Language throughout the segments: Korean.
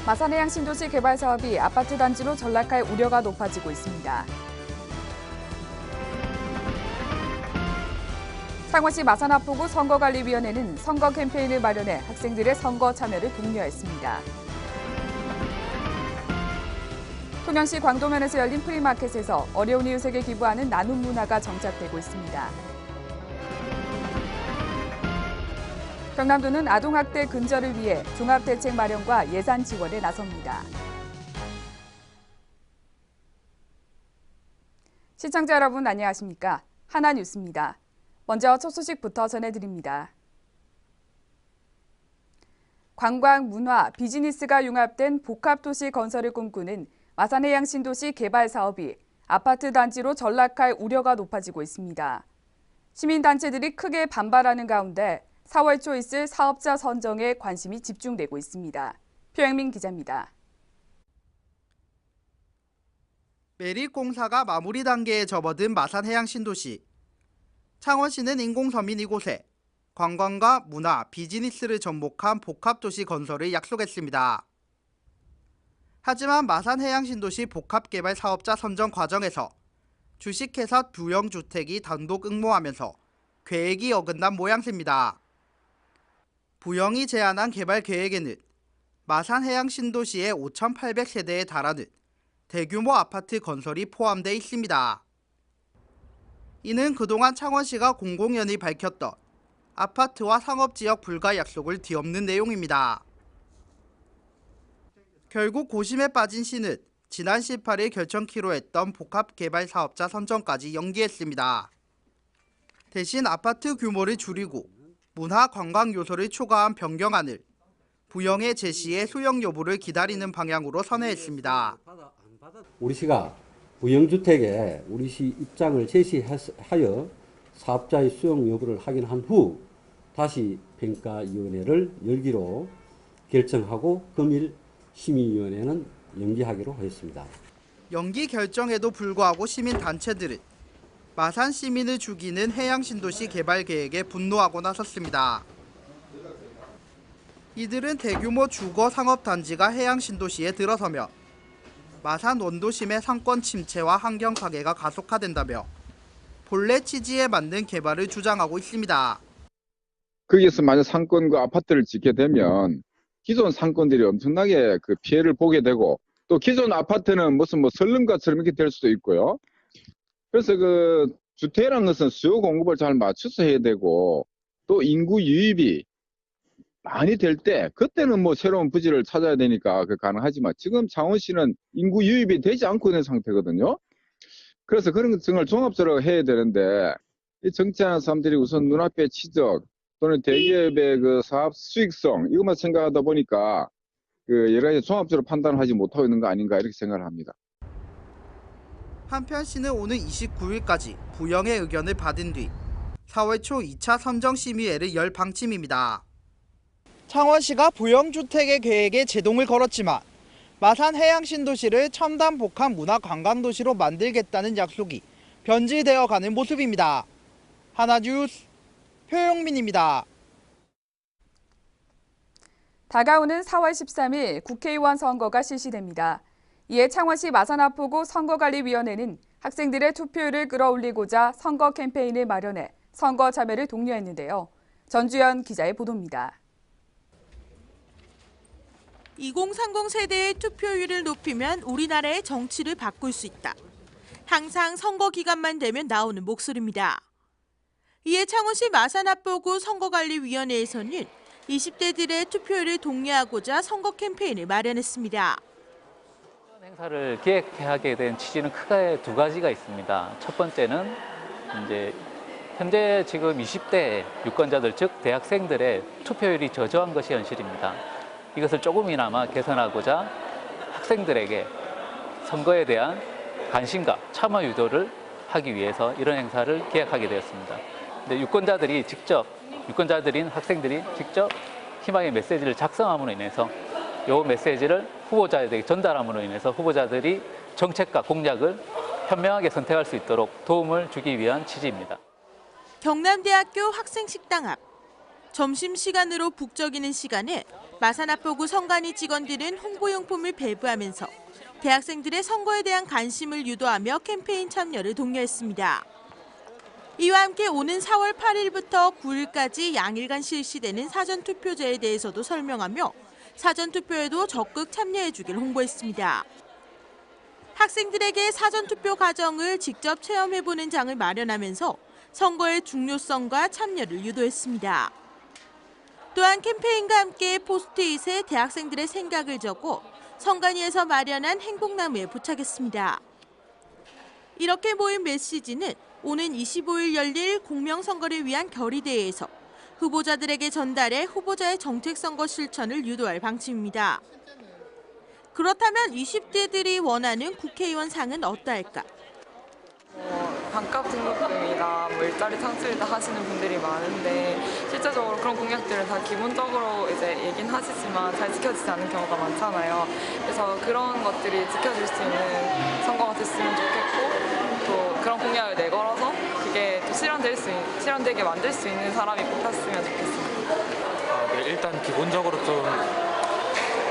마산해양 신도시 개발 사업이 아파트 단지로 전락할 우려가 높아지고 있습니다. 창원시 마산하포구 선거관리위원회는 선거 캠페인을 마련해 학생들의 선거 참여를 독려했습니다. 통영시 광도면에서 열린 프리마켓에서 어려운 이웃에게 기부하는 나눔 문화가 정착되고 있습니다. 경남도는 아동학대 근절을 위해 종합대책 마련과 예산 지원에 나섭니다. 시청자 여러분 안녕하십니까? 하나뉴스입니다. 먼저 첫 소식부터 전해드립니다. 관광, 문화, 비즈니스가 융합된 복합도시 건설을 꿈꾸는 마산해양 신도시 개발 사업이 아파트 단지로 전락할 우려가 높아지고 있습니다. 시민단체들이 크게 반발하는 가운데 4월 초 있을 사업자 선정에 관심이 집중되고 있습니다. 표영민 기자입니다. 매립 공사가 마무리 단계에 접어든 마산해양 신도시. 창원시는 인공섬인 이곳에 관광과 문화, 비즈니스를 접목한 복합도시 건설을 약속했습니다. 하지만 마산해양 신도시 복합개발 사업자 선정 과정에서 주식회사 부영주택이 단독 응모하면서 계획이 어긋난 모양새입니다. 부영이 제안한 개발 계획에는 마산해양 신도시의 5,800세대에 달하는 대규모 아파트 건설이 포함되어 있습니다. 이는 그동안 창원시가 공공연히 밝혔던 아파트와 상업지역 불가 약속을 뒤엎는 내용입니다. 결국 고심에 빠진 시는 지난 18일 결정키로 했던 복합개발 사업자 선정까지 연기했습니다. 대신 아파트 규모를 줄이고 문화 관광 요소를 초과한 변경안을 부영의 제시의 수용 여부를 기다리는 방향으로 선회했습니다. 우리 시가 부영주택에 우리 시 입장을 제시하여 사업자의 수용 여부를 확인한 후 다시 평가위원회를 열기로 결정하고 금일 심의위원회는 연기하기로 하였습니다. 연기 결정에도 불구하고 시민단체들은 마산 시민을 죽이는 해양신도시 개발 계획에 분노하고 나섰습니다. 이들은 대규모 주거 상업단지가 해양신도시에 들어서며 마산 원도심의 상권 침체와 환경 파괴가 가속화된다며 본래 취지에 맞는 개발을 주장하고 있습니다. 거기에서 만약 상권과 아파트를 짓게 되면 기존 상권들이 엄청나게 그 피해를 보게 되고 또 기존 아파트는 무슨 설릉가처럼 이렇게 될 수도 있고요. 그래서 그 주택이라는 것은 수요 공급을 잘 맞춰서 해야 되고 또 인구 유입이 많이 될 때 그때는 새로운 부지를 찾아야 되니까 가능하지만 지금 창원시는 인구 유입이 되지 않고 있는 상태거든요. 그래서 그런 것을 종합적으로 해야 되는데 이 정치하는 사람들이 우선 눈앞의 치적 또는 대기업의 그 사업 수익성 이것만 생각하다 보니까 여러 가지 종합적으로 판단을 하지 못하고 있는 거 아닌가 이렇게 생각을 합니다. 한편 시는 오늘 29일까지 부영의 의견을 받은 뒤 4월 초 2차 선정심의회를 열 방침입니다. 창원시가 부영주택의 계획에 제동을 걸었지만 마산해양신도시를 첨단 복합 문화관광도시로 만들겠다는 약속이 변질되어 가는 모습입니다. 하나뉴스 표영민입니다. 다가오는 4월 13일 국회의원 선거가 실시됩니다. 이에 창원시 마산하포구 선거관리위원회는 학생들의 투표율을 끌어올리고자 선거 캠페인을 마련해 선거 참여를 독려했는데요. 전주연 기자의 보도입니다. 2030 세대의 투표율을 높이면 우리나라의 정치를 바꿀 수 있다. 항상 선거 기간만 되면 나오는 목소리입니다. 이에 창원시 마산하포구 선거관리위원회에서는 20대들의 투표율을 독려하고자 선거 캠페인을 마련했습니다. 행사를 기획하게 된 취지는 크게 두 가지가 있습니다. 첫 번째는 현재 지금 20대 유권자들 즉 대학생들의 투표율이 저조한 것이 현실입니다. 이것을 조금이나마 개선하고자 학생들에게 선거에 대한 관심과 참여 유도를 하기 위해서 이런 행사를 기획하게 되었습니다. 근데 유권자들인 학생들이 직접 희망의 메시지를 작성함으로 인해서 이 메시지를 후보자에게 전달함으로 인해서 후보자들이 정책과 공약을 현명하게 선택할 수 있도록 도움을 주기 위한 취지입니다. 경남대학교 학생식당 앞 점심시간으로 북적이는 시간에 마산압포구 선관위 직원들은 홍보용품을 배부하면서 대학생들의 선거에 대한 관심을 유도하며 캠페인 참여를 독려했습니다. 이와 함께 오는 4월 8일부터 9일까지 양일간 실시되는 사전투표제에 대해서도 설명하며 사전투표에도 적극 참여해주길 홍보했습니다. 학생들에게 사전투표 과정을 직접 체험해보는 장을 마련하면서 선거의 중요성과 참여를 유도했습니다. 또한 캠페인과 함께 포스트잇에 대학생들의 생각을 적고 선관위에서 마련한 행복나무에 부착했습니다. 이렇게 모인 메시지는 오는 25일 열릴 공명선거를 위한 결의대회에서 후보자들에게 전달해 후보자의 정책선거 실천을 유도할 방침입니다. 그렇다면 20대들이 원하는 국회의원 상은 어떠할까? 반값 등록금이나 일자리 창출이나 하시는 분들이 많은데 실제적으로 그런 공약들은 다 기본적으로 이제 얘기는 하시지만 잘 지켜지지 않는 경우가 많잖아요. 그래서 그런 것들이 지켜질 수 있는 선거가 됐으면 좋겠고 또 그런 공약을 내걸어서 그게 또 실현되게 만들 수 있는 사람이 뽑혔으면 좋겠습니다. 네, 일단 기본적으로 좀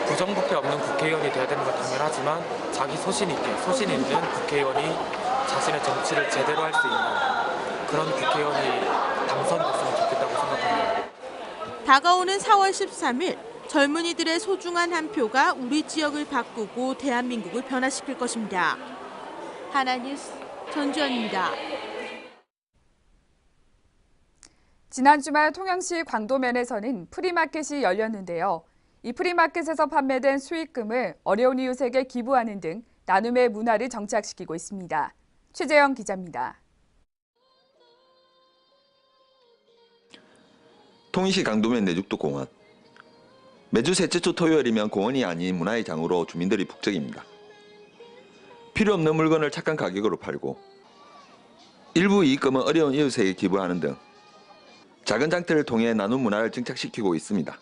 부정부패 없는 국회의원이 돼야 되는 건 당연하지만 자기 소신 있는 국회의원이 자신의 정치를 제대로 할 수 있는 그런 국회의원이 당선됐으면 좋겠다고 생각합니다. 다가오는 4월 13일 젊은이들의 소중한 한 표가 우리 지역을 바꾸고 대한민국을 변화시킬 것입니다. 하나뉴스 전주현입니다. 지난 주말 통영시 광도면에서는 프리마켓이 열렸는데요. 이 프리마켓에서 판매된 수익금을 어려운 이웃에게 기부하는 등 나눔의 문화를 정착시키고 있습니다. 최재영 기자입니다. 통영시 강도면 내죽도공원. 매주 셋째 주 토요일이면 공원이 아닌 문화의 장으로 주민들이 북적입니다. 필요 없는 물건을 착한 가격으로 팔고 일부 이익금은 어려운 이웃에게 기부하는 등 작은 장터를 통해 나눔 문화를 정착시키고 있습니다.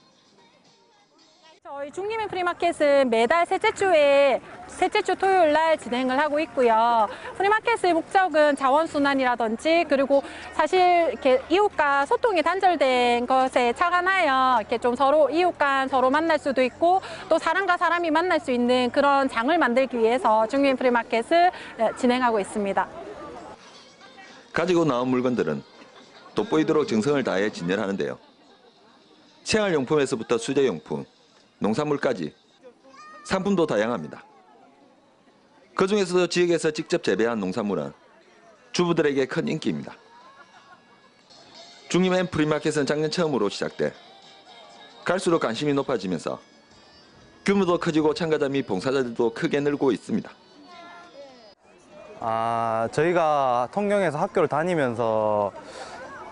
저희 중림의 프리마켓은 매달 셋째 주 토요일 날 진행을 하고 있고요. 프리마켓의 목적은 자원순환이라든지 그리고 사실 이렇게 이웃과 소통이 단절된 것에 착안하여 이렇게 좀 서로 이웃 간 서로 만날 수도 있고 또 사람과 사람이 만날 수 있는 그런 장을 만들기 위해서 중림 프리마켓을 진행하고 있습니다. 가지고 나온 물건들은 돋보이도록 정성을 다해 진열하는데요. 생활용품에서부터 수제용품, 농산물까지 상품도 다양합니다. 그중에서도 지역에서 직접 재배한 농산물은 주부들에게 큰 인기입니다. 중림엔 프리마켓은 작년 처음으로 시작돼 갈수록 관심이 높아지면서 규모도 커지고 참가자 및 봉사자들도 크게 늘고 있습니다. 저희가 통영에서 학교를 다니면서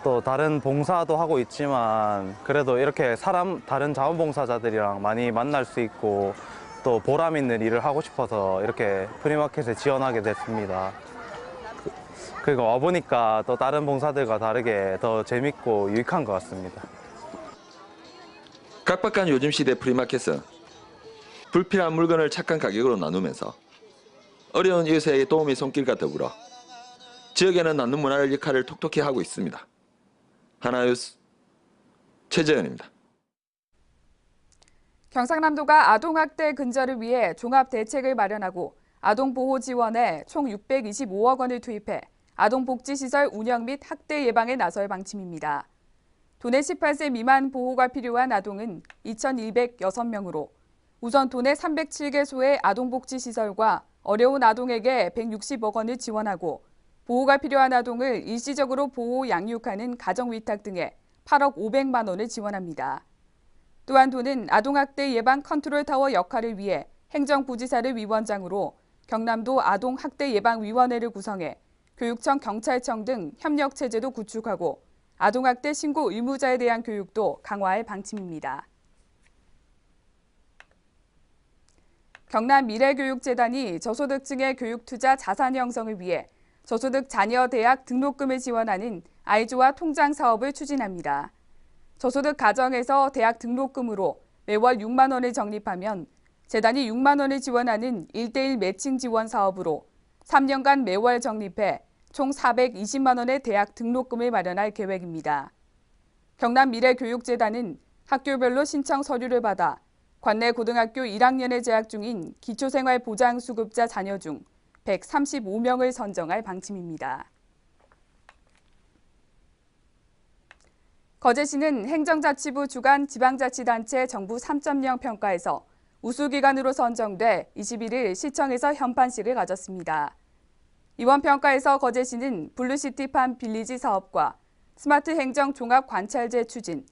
또 다른 봉사도 하고 있지만 그래도 이렇게 다른 자원봉사자들이랑 많이 만날 수 있고 또 보람 있는 일을 하고 싶어서 이렇게 프리마켓에 지원하게 됐습니다. 그리고 와보니까 또 다른 봉사들과 다르게 더 재밌고 유익한 것 같습니다. 각박한 요즘 시대 프리마켓은 불필요한 물건을 착한 가격으로 나누면서 어려운 이웃에게 도움의 손길과 더불어 지역에는 나눔 문화의 역할을 톡톡히 하고 있습니다. 하나뉴스 최재현입니다. 경상남도가 아동학대 근절을 위해 종합대책을 마련하고 아동보호 지원에 총 625억 원을 투입해 아동복지시설 운영 및 학대 예방에 나설 방침입니다. 도내 18세 미만 보호가 필요한 아동은 2,206명으로 우선 도내 307개소의 아동복지시설과 어려운 아동에게 160억 원을 지원하고 보호가 필요한 아동을 일시적으로 보호 양육하는 가정위탁 등에 8억 500만 원을 지원합니다. 또한 도는 아동학대 예방 컨트롤타워 역할을 위해 행정부지사를 위원장으로 경남도 아동학대예방위원회를 구성해 교육청, 경찰청 등 협력체제도 구축하고 아동학대 신고 의무자에 대한 교육도 강화할 방침입니다. 경남미래교육재단이 저소득층의 교육투자 자산 형성을 위해 저소득 자녀 대학 등록금을 지원하는 아이조아 통장 사업을 추진합니다. 저소득 가정에서 대학 등록금으로 매월 6만 원을 적립하면 재단이 6만 원을 지원하는 1:1 매칭 지원 사업으로 3년간 매월 적립해 총 420만 원의 대학 등록금을 마련할 계획입니다. 경남미래교육재단은 학교별로 신청 서류를 받아 관내 고등학교 1학년에 재학 중인 기초생활보장수급자 자녀 중 135명을 선정할 방침입니다. 거제시는 행정자치부 주관 지방자치단체 정부 3.0 평가에서 우수기관으로 선정돼 21일 시청에서 현판식을 가졌습니다. 이번 평가에서 거제시는 블루시티팜 빌리지 사업과 스마트 행정 종합 관찰제 추진,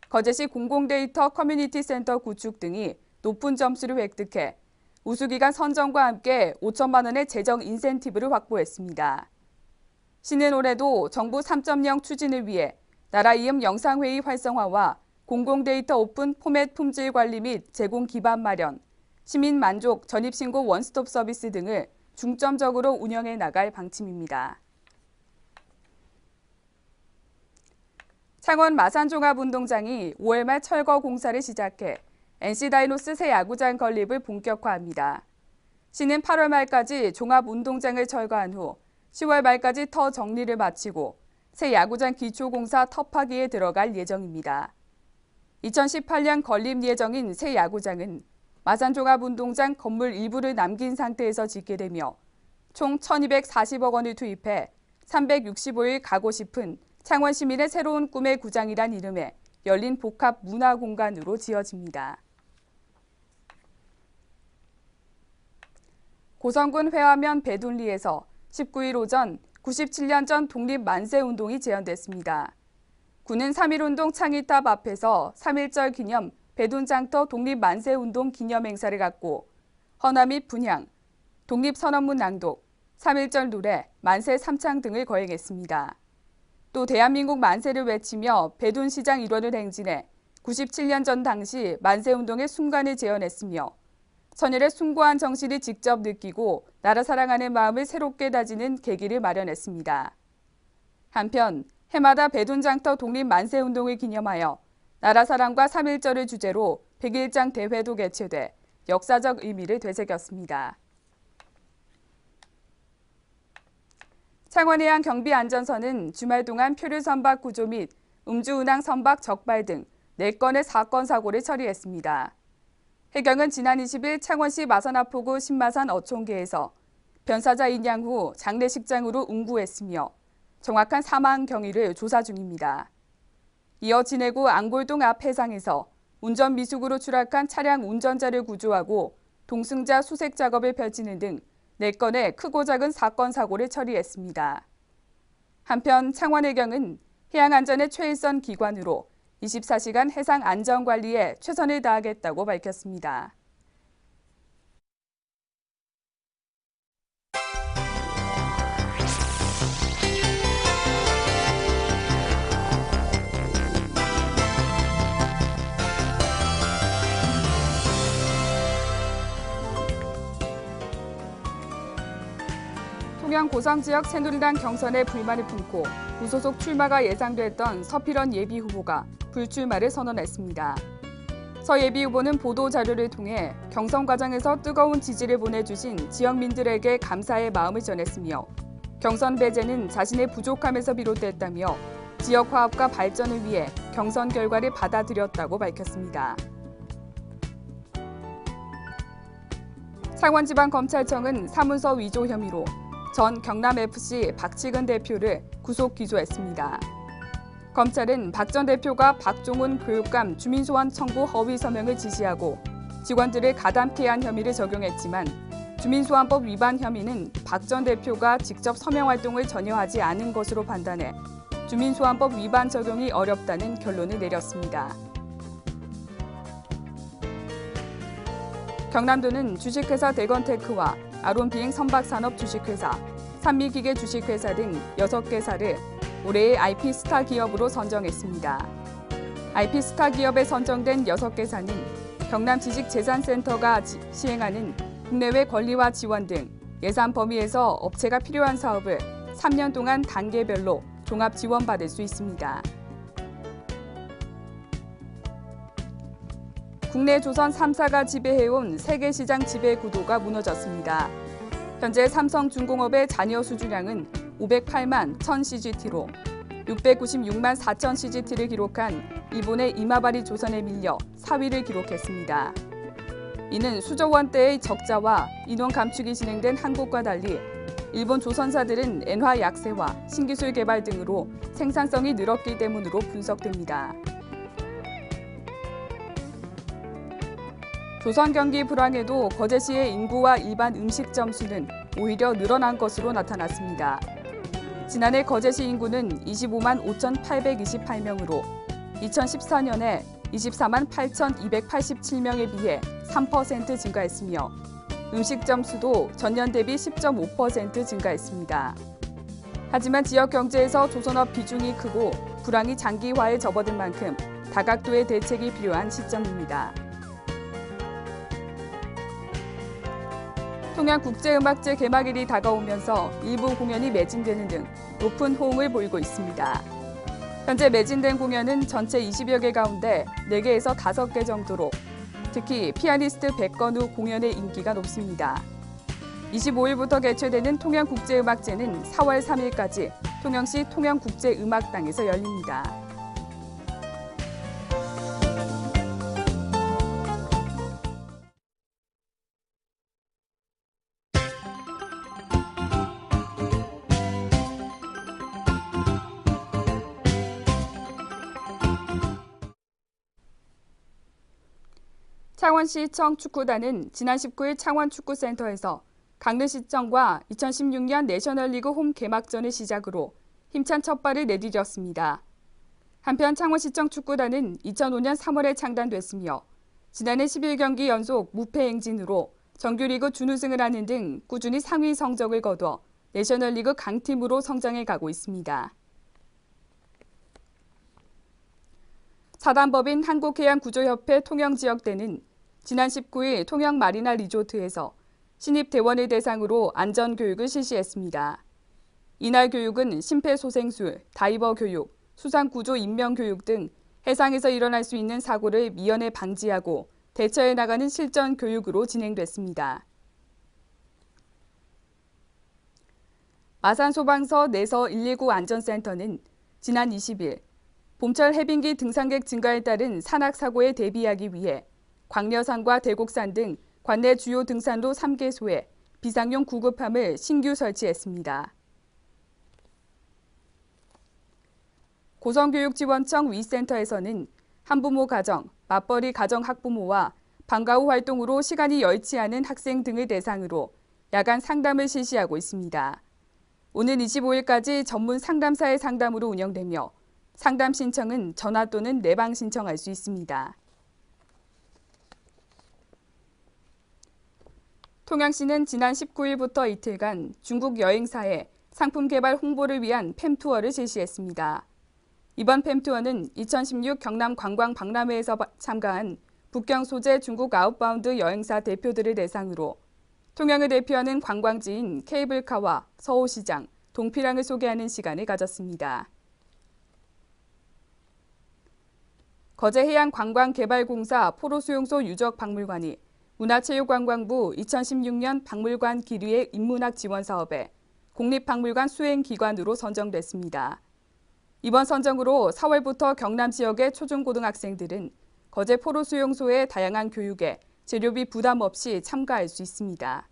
거제시 공공데이터 커뮤니티 센터 구축 등이 높은 점수를 획득해 우수기관 선정과 함께 5천만 원의 재정 인센티브를 확보했습니다. 시는 올해도 정부 3.0 추진을 위해 나라 이음 영상회의 활성화와 공공데이터 오픈 포맷 품질 관리 및 제공 기반 마련, 시민 만족 전입신고 원스톱 서비스 등을 중점적으로 운영해 나갈 방침입니다. 창원 마산종합운동장이 5월 말 철거 공사를 시작해 NC다이노스 새 야구장 건립을 본격화합니다. 시는 8월 말까지 종합운동장을 철거한 후 10월 말까지 터 정리를 마치고 새 야구장 기초공사 터파기에 들어갈 예정입니다. 2018년 건립 예정인 새 야구장은 마산종합운동장 건물 일부를 남긴 상태에서 짓게 되며 총 1,240억 원을 투입해 365일 가고 싶은 창원 시민의 새로운 꿈의 구장이란 이름의 열린 복합 문화공간으로 지어집니다. 고성군 회화면 배둔리에서 19일 오전 97년 전 독립 만세운동이 재현됐습니다. 군은 3.1운동 창의탑 앞에서 3.1절 기념 배둔장터 독립만세운동 기념행사를 갖고 헌화 및 분향, 독립선언문 낭독, 3.1절 노래, 만세 3창 등을 거행했습니다. 또 대한민국 만세를 외치며 배둔시장 일원을 행진해 97년 전 당시 만세운동의 순간을 재현했으며 선열의 숭고한 정신을 직접 느끼고 나라 사랑하는 마음을 새롭게 다지는 계기를 마련했습니다. 한편 해마다 배둔장터 독립만세운동을 기념하여 나라 사랑과 3.1절을 주제로 100일장 대회도 개최돼 역사적 의미를 되새겼습니다. 창원해양 경비안전선은 주말 동안 표류 선박 구조 및 음주운항 선박 적발 등 4건의 사건 사고를 처리했습니다. 해경은 지난 20일 창원시 마산하포구 신마산 어촌계에서 변사자 인양 후 장례식장으로 운구했으며 정확한 사망 경위를 조사 중입니다. 이어 진해구 앙골동 앞 해상에서 운전 미숙으로 추락한 차량 운전자를 구조하고 동승자 수색 작업을 펼치는 등 4건의 크고 작은 사건 사고를 처리했습니다. 한편 창원해경은 해양안전의 최일선 기관으로 24시간 해상 안전관리에 최선을 다하겠다고 밝혔습니다. 통영 고성 지역 새누리당 경선에 불만을 품고 무소속 출마가 예상됐던 서필원 예비후보가 불출마를 선언했습니다. 서 예비후보는 보도자료를 통해 경선 과정에서 뜨거운 지지를 보내주신 지역민들에게 감사의 마음을 전했으며 경선 배제는 자신의 부족함에서 비롯됐다며 지역 화합과 발전을 위해 경선 결과를 받아들였다고 밝혔습니다. 창원지방검찰청은 사문서 위조 혐의로 전 경남FC 박치근 대표를 구속 기소했습니다. 검찰은 박 전 대표가 박종훈 교육감 주민소환 청구 허위 서명을 지시하고 직원들을 가담케 한 혐의를 적용했지만 주민소환법 위반 혐의는 박 전 대표가 직접 서명 활동을 전혀 하지 않은 것으로 판단해 주민소환법 위반 적용이 어렵다는 결론을 내렸습니다. 경남도는 주식회사 대건테크와 아론비행 선박산업 주식회사, 산미기계 주식회사 등 6개사를 올해의 IP스타 기업으로 선정했습니다. IP스타 기업에 선정된 6개사는 경남지식재산센터가 시행하는 국내외 권리와 지원 등 예산 범위에서 업체가 필요한 사업을 3년 동안 단계별로 종합 지원받을 수 있습니다. 국내 조선 3사가 지배해온 세계시장 지배 구도가 무너졌습니다. 현재 삼성중공업의 잔여 수주량은 508만 1000CGT로 696만 4천 CGT를 기록한 일본의 이마바리 조선에 밀려 4위를 기록했습니다. 이는 수조 원대의 적자와 인원 감축이 진행된 한국과 달리 일본 조선사들은 엔화 약세와 신기술 개발 등으로 생산성이 늘었기 때문으로 분석됩니다. 조선 경기 불황에도 거제시의 인구와 일반 음식점 수는 오히려 늘어난 것으로 나타났습니다. 지난해 거제시 인구는 25만 5,828명으로 2014년에 24만 8,287명에 비해 3% 증가했으며 음식점 수도 전년 대비 10.5% 증가했습니다. 하지만 지역 경제에서 조선업 비중이 크고 불황이 장기화에 접어든 만큼 다각도의 대책이 필요한 시점입니다. 통영국제음악제 개막일이 다가오면서 일부 공연이 매진되는 등 높은 호응을 보이고 있습니다. 현재 매진된 공연은 전체 20여 개 가운데 4개에서 5개 정도로 특히 피아니스트 백건우 공연의 인기가 높습니다. 25일부터 개최되는 통영국제음악제는 4월 3일까지 통영시 통영국제음악당에서 열립니다. 창원시청 축구단은 지난 19일 창원축구센터에서 강릉시청과 2016년 내셔널리그 홈 개막전을 시작으로 힘찬 첫 발을 내디뎠습니다. 한편 창원시청 축구단은 2005년 3월에 창단됐으며 지난해 11경기 연속 무패 행진으로 정규리그 준우승을 하는 등 꾸준히 상위 성적을 거둬 내셔널리그 강팀으로 성장해 가고 있습니다. 사단법인 한국해양구조협회 통영지역대는 지난 19일 통영 마리나 리조트에서 신입 대원을 대상으로 안전교육을 실시했습니다. 이날 교육은 심폐소생술, 다이버 교육, 수상구조 인명교육 등 해상에서 일어날 수 있는 사고를 미연에 방지하고 대처해 나가는 실전 교육으로 진행됐습니다. 마산소방서 내서 119 안전센터는 지난 20일 봄철 해빙기 등산객 증가에 따른 산악사고에 대비하기 위해 광려산과 대곡산 등 관내 주요 등산로 3개소에 비상용 구급함을 신규 설치했습니다. 고성교육지원청 위센터에서는 한부모 가정, 맞벌이 가정 학부모와 방과 후 활동으로 시간이 여의치 않은 학생 등을 대상으로 야간 상담을 실시하고 있습니다. 오는 25일까지 전문 상담사의 상담으로 운영되며 상담 신청은 전화 또는 내방 신청할 수 있습니다. 통영시는 지난 19일부터 이틀간 중국 여행사에 상품 개발 홍보를 위한 팸투어를 실시했습니다. 이번 팸투어는 2016 경남 관광 박람회에서 참가한 북경 소재 중국 아웃바운드 여행사 대표들을 대상으로 통영을 대표하는 관광지인 케이블카와 서호시장, 동피랑을 소개하는 시간을 가졌습니다. 거제해양관광개발공사 포로수용소 유적박물관이 문화체육관광부 2016년 박물관 기류의 인문학 지원 사업에 국립박물관 수행기관으로 선정됐습니다. 이번 선정으로 4월부터 경남 지역의 초중고등학생들은 거제 포로수용소의 다양한 교육에 재료비 부담 없이 참가할 수 있습니다.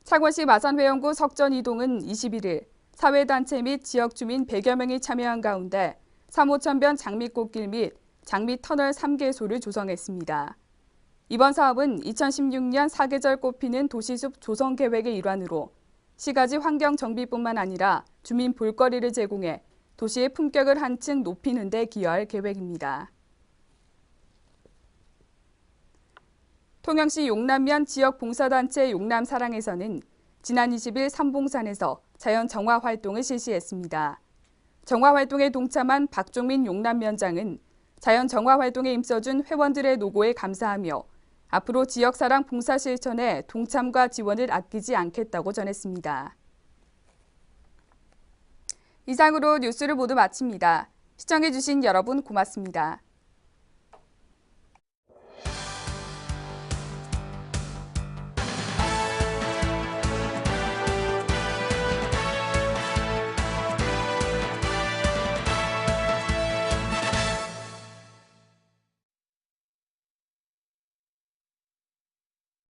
창원시 마산회원구 석전이동은 21일 사회단체 및 지역주민 100여 명이 참여한 가운데 3호천변 장미꽃길 및 장미터널 3개소를 조성했습니다. 이번 사업은 2016년 사계절 꽃피는 도시숲 조성 계획의 일환으로 시가지 환경 정비뿐만 아니라 주민 볼거리를 제공해 도시의 품격을 한층 높이는 데 기여할 계획입니다. 통영시 용남면 지역봉사단체 용남사랑에서는 지난 20일 삼봉산에서 자연 정화 활동을 실시했습니다. 정화 활동에 동참한 박종민 용남면장은 자연 정화 활동에 힘써준 회원들의 노고에 감사하며 앞으로 지역사랑 봉사 실천에 동참과 지원을 아끼지 않겠다고 전했습니다. 이상으로 뉴스를 모두 마칩니다. 시청해주신 여러분 고맙습니다.